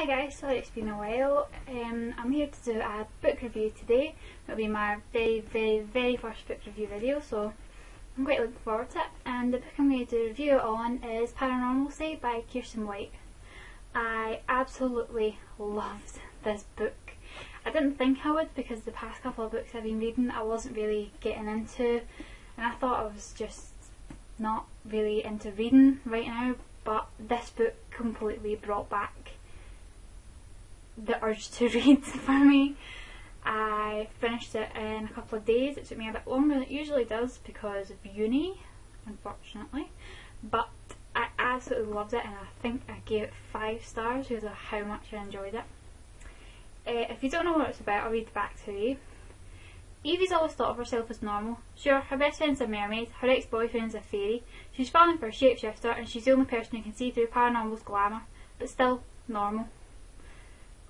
Hi guys, sorry it's been a while. I'm here to do a book review today. It'll be my very first book review video, so I'm quite looking forward to it. And the book I'm going to review it on is Paranormalcy by Kiersten. I absolutely loved this book. I didn't think I would, because the past couple of books I've been reading I wasn't really getting into, and I thought I was just not really into reading right now, but this book completely brought back the urge to read for me. I finished it in a couple of days. It took me a bit longer than it usually does because of uni, unfortunately, but I absolutely loved it, and I think I gave it 5 stars because of how much I enjoyed it. If you don't know what it's about, I'll read the back to you. Evie's always thought of herself as normal. Sure, her best friend's a mermaid, her ex-boyfriend's a fairy, she's falling for a shapeshifter, and she's the only person who can see through paranormal's glamour, but still normal.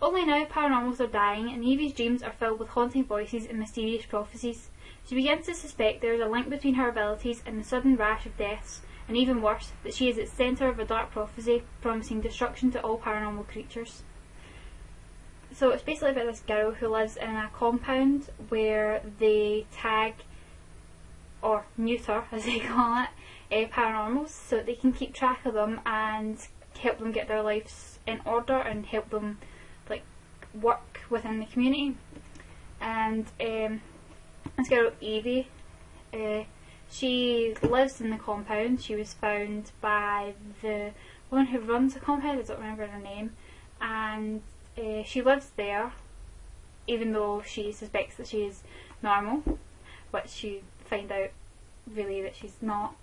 Only now paranormals are dying, and Evie's dreams are filled with haunting voices and mysterious prophecies. She begins to suspect there is a link between her abilities and the sudden rash of deaths, and even worse, that she is at the centre of a dark prophecy promising destruction to all paranormal creatures. So it's basically about this girl who lives in a compound where they tag, or neuter as they call it, paranormals, so that they can keep track of them and help them get their lives in order and help them work within the community. And this girl Evie, she lives in the compound. She was found by the woman who runs the compound, I don't remember her name, and she lives there even though she suspects that she is normal, which you find out really that she's not,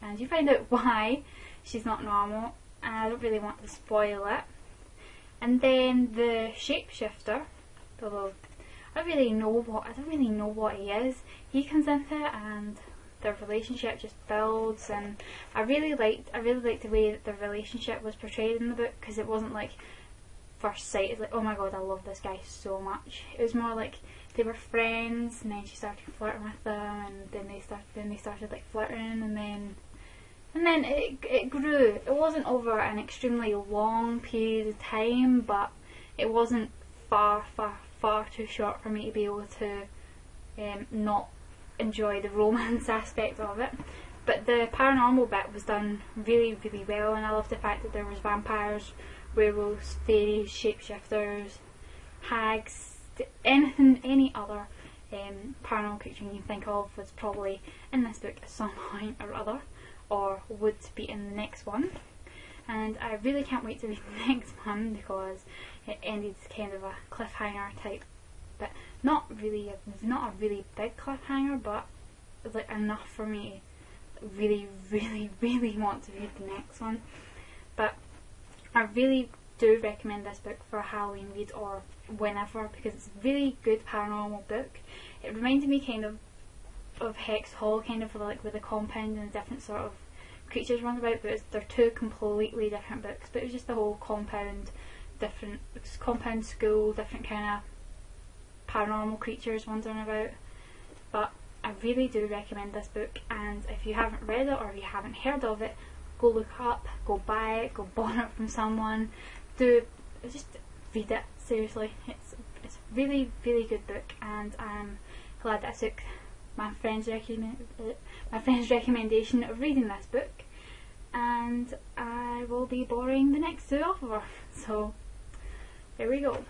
and you find out why she's not normal, and I don't really want to spoil it. And then the shapeshifter, although I don't really know what he is, he comes into it and their relationship just builds, and I really liked the way that their relationship was portrayed in the book, because it wasn't like first sight, it's like, oh my god, I love this guy so much. It was more like they were friends, and then she started flirting with them, and then they started like flirting, and then it grew. It wasn't over an extremely long period of time, but it wasn't far too short for me to be able to not enjoy the romance aspect of it. But the paranormal bit was done really well, and I love the fact that there was vampires, werewolves, fairies, shapeshifters, hags, any other paranormal creature you can think of was probably in this book at some point or other, or would be in the next one. And I really can't wait to read the next one, because it ended kind of a cliffhanger type, but not a really big cliffhanger, but like enough for me to really want to read the next one. But I really do recommend this book for a Halloween read or whenever, because it's a really good paranormal book. It reminded me kind of Hex Hall, kind of like with the compound and different sort of creatures run about, but they're 2 completely different books. But it was just the whole compound, different compound school, different kind of paranormal creatures wandering about. But I really do recommend this book, and if you haven't read it or if you haven't heard of it, go look it up, go buy it, go borrow it from someone. Just read it, seriously. It's a really good book, and I'm glad that I took my friend's recommendation of reading this book, and I will be borrowing the next 2 off of her. So there we go.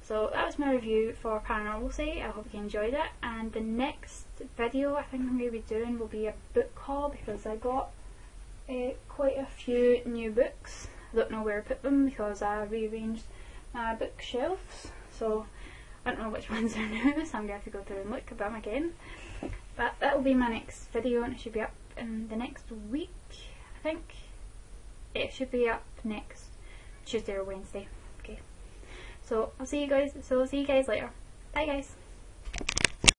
So that was my review for Paranormalcy. I hope you enjoyed it, and the next video I think I'm going to be doing will be a book haul, because I got quite a few new books. I don't know where to put them because I rearranged my bookshelves, so I don't know which ones are new, so I'm going to have to go through and look at them again. But that will be my next video, and it should be up in the next week, I think. It should be up next Tuesday or Wednesday. Okay. So I'll see you guys later. Bye guys.